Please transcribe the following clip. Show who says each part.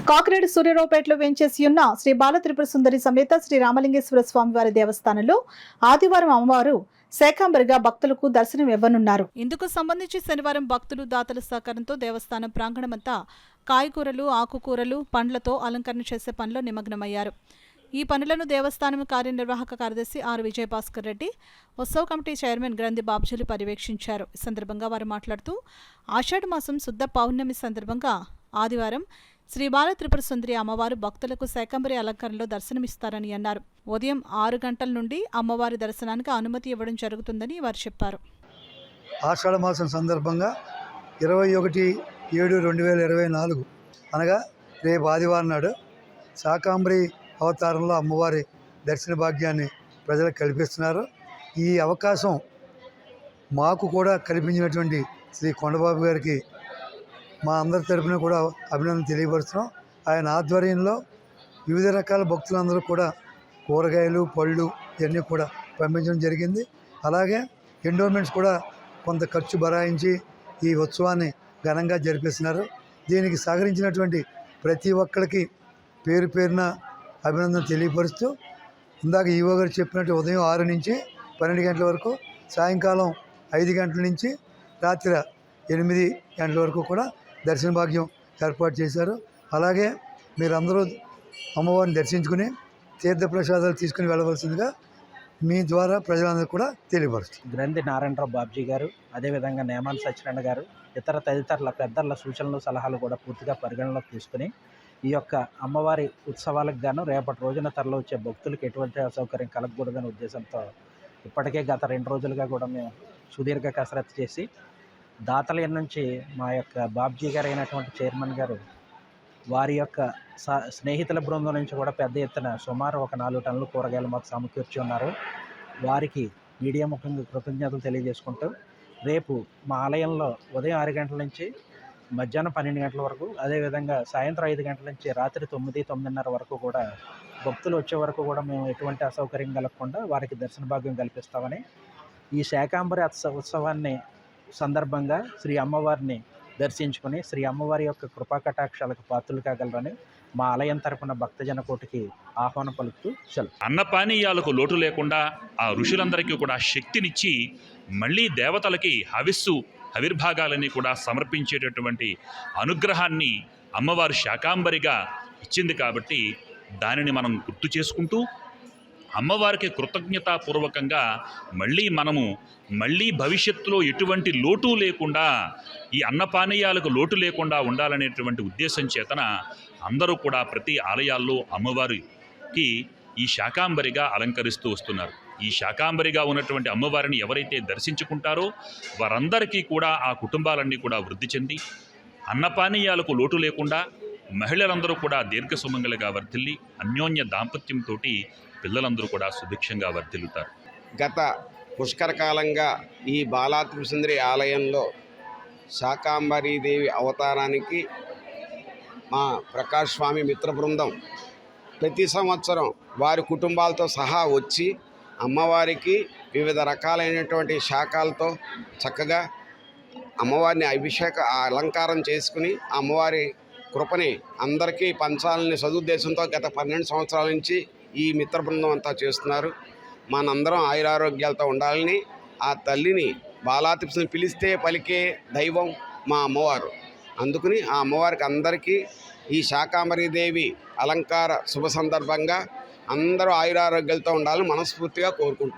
Speaker 1: కాకినాడ సూర్యరావుపేటలో వేంచేసి ఉన్న శ్రీ బాల త్రిపుర సుందరి సమేత శ్రీ రామలింగేశ్వర స్వామివారి దేవస్థానంలో ఆదివారం అమ్మవారు శాకంబరిగా భక్తులకు దర్శనం ఇవ్వనున్నారు. ఇందుకు సంబంధించి శనివారం భక్తులు దాతల సహకారంతో దేవస్థానం ప్రాంగణమంతా కాయగూరలు, ఆకుకూరలు, పండ్లతో అలంకరణ చేసే పనిలో నిమగ్నమయ్యారు. ఈ పనులను దేవస్థానం కార్యనిర్వాహక కార్యదర్శి ఆర్ విజయభాస్కర్ రెడ్డి, ఉత్సవ కమిటీ చైర్మన్ గ్రంథి బాబ్జీలు పర్యవేక్షించారు. ఈ సందర్భంగా వారు మాట్లాడుతూ ఆషాఢ మాసం శుద్ధ పౌర్ణమి సందర్భంగా ఆదివారం శ్రీ బాల త్రిపుర సుందరి అమ్మవారు భక్తులకు శాకంబరి అలంకరణలో దర్శనమిస్తారని అన్నారు. ఉదయం 6 గంటల నుండి అమ్మవారి దర్శనానికి అనుమతి ఇవ్వడం జరుగుతుందని వారు చెప్పారు.
Speaker 2: ఆషాఢ మాసం సందర్భంగా 21/7/2024 అనగా రేపు ఆదివారం నాడు శాకంబరి అవతారంలో అమ్మవారి దర్శన భాగ్యాన్ని ప్రజలకు కల్పిస్తున్నారు. ఈ అవకాశం మాకు కూడా కల్పించినటువంటి శ్రీ కొండబాబు గారికి మా అందరి తరపున కూడా అభినందన తెలియపరుస్తున్నాం. ఆయన ఆధ్వర్యంలో వివిధ రకాల భక్తులందరూ కూడా కూరగాయలు, పళ్ళు ఇవన్నీ కూడా పంపించడం జరిగింది. అలాగే ఎండోమెంట్స్ కూడా కొంత ఖర్చు భరాయించి ఈ ఉత్సవాన్ని ఘనంగా జరిపిస్తున్నారు. దీనికి సహకరించినటువంటి ప్రతి ఒక్కరికి పేరు పేరున అభినందన తెలియపరుస్తూ, ఇందాక ఈవో గారు చెప్పినట్టు ఉదయం 6 నుంచి 12 గంటల వరకు, సాయంకాలం 5 గంటల నుంచి రాత్రి 8 గంటల వరకు కూడా దర్శన భాగ్యం ఏర్పాటు చేశారు. అలాగే మీరందరూ అమ్మవారిని దర్శించుకుని తీర్థ ప్రసాదాలు తీసుకుని వెళ్ళవలసిందిగా మీ ద్వారా ప్రజలందరూ కూడా తెలియపరుస్తారు.
Speaker 3: గ్రంథి నారాయణరావు బాబ్జీ గారు, అదేవిధంగా నేమాన సత్యనారాయణ గారు, ఇతర తదితరుల పెద్దల సూచనలు, సలహాలు కూడా పూర్తిగా పరిగణలోకి తీసుకుని ఈ యొక్క అమ్మవారి ఉత్సవాలకు గాను రేపటి రోజున తరలి వచ్చే భక్తులకు ఎటువంటి అసౌకర్యం కలగకూడదనే ఉద్దేశంతో ఇప్పటికే గత 2 రోజులుగా కూడా మేము సుదీర్ఘ కసరత్తు చేసి దాతల నుంచి మా యొక్క బాబ్జీ గారు అయినటువంటి చైర్మన్ గారు వారి యొక్క స్నేహితుల బృందం నుంచి కూడా పెద్ద ఎత్తున సుమారు ఒక 4 టన్నుల కూరగాయలు మాకు సమకూర్చి ఉన్నారు. వారికి మీడియా ముఖంగా కృతజ్ఞతలు తెలియజేసుకుంటూ రేపు మా ఆలయంలో ఉదయం 6 గంటల నుంచి మధ్యాహ్నం 12 గంటల వరకు, అదేవిధంగా సాయంత్రం 5 గంటల నుంచి రాత్రి 9-9:30 వరకు కూడా భక్తులు వచ్చే వరకు కూడా మేము ఎటువంటి అసౌకర్యం కలగకుండా వారికి దర్శన భాగ్యం కల్పిస్తామని, ఈ శాకంబరి ఉత్సవాన్ని సందర్భంగా శ్రీ అమ్మవారిని దర్శించుకుని శ్రీ అమ్మవారి యొక్క కృపా కటాక్షాలకు పాత్రలు కాగలరని మా ఆలయం తరపున భక్తజన కోటికి ఆహ్వానం పలుకుతూ సెలవు.
Speaker 4: అన్నపానీయాలకు లోటు లేకుండా ఆ ఋషులందరికీ కూడా శక్తినిచ్చి మళ్ళీ దేవతలకి ఆవిర్భాగాలని కూడా సమర్పించేటటువంటి అనుగ్రహాన్ని అమ్మవారు శాకంబరిగా ఇచ్చింది. కాబట్టి దానిని మనం గుర్తు చేసుకుంటూ అమ్మవారికి కృతజ్ఞతాపూర్వకంగా మళ్ళీ భవిష్యత్తులో ఎటువంటి లోటు లేకుండా, ఈ అన్నపానీయాలకు లోటు లేకుండా ఉండాలనేటువంటి ఉద్దేశం చేతన అందరూ కూడా ప్రతి ఆలయాల్లో అమ్మవారికి ఈ శాకంబరిగా అలంకరిస్తూ వస్తున్నారు. ఈ శాకంబరిగా ఉన్నటువంటి అమ్మవారిని ఎవరైతే దర్శించుకుంటారో వారందరికీ కూడా ఆ కుటుంబాలన్నీ కూడా వృద్ధి చెంది అన్నపానీయాలకు లోటు లేకుండా మహిళలందరూ కూడా దీర్ఘ సుమంగళిగా వర్ధిల్లి అన్యోన్య దాంపత్యంతో పిల్లలందరూ కూడా సుభిక్షంగా వర్ధిల్లుతారు.
Speaker 5: గత పుష్కర కాలంగా ఈ బాలా త్రిపుర సుందరి ఆలయంలో శాకంబరీదేవి అవతారానికి మా ప్రకాష్ స్వామి మిత్ర బృందం ప్రతి సంవత్సరం వారి కుటుంబాలతో సహా వచ్చి అమ్మవారికి వివిధ రకాలైనటువంటి శాఖలతో చక్కగా అమ్మవారిని అలంకారం చేసుకుని అమ్మవారి కృపని అందరికీ పంచాలని సదుద్దేశంతో గత 12 సంవత్సరాల నుంచి ఈ మిత్ర బృందం అంతా చేస్తున్నారు. మనందరం ఆయురారోగ్యాలతో ఉండాలని ఆ తల్లిని బాలా త్రిపుర సుందరిని పిలిస్తే పలికే దైవం మా అమ్మవారు. అందుకని ఆ అమ్మవారికి అందరికీ ఈ శాకంబరీదేవి అలంకార శుభ సందర్భంగా అందరూ ఆయురారోగ్యాలతో ఉండాలని మనస్ఫూర్తిగా కోరుకుంటున్నాను.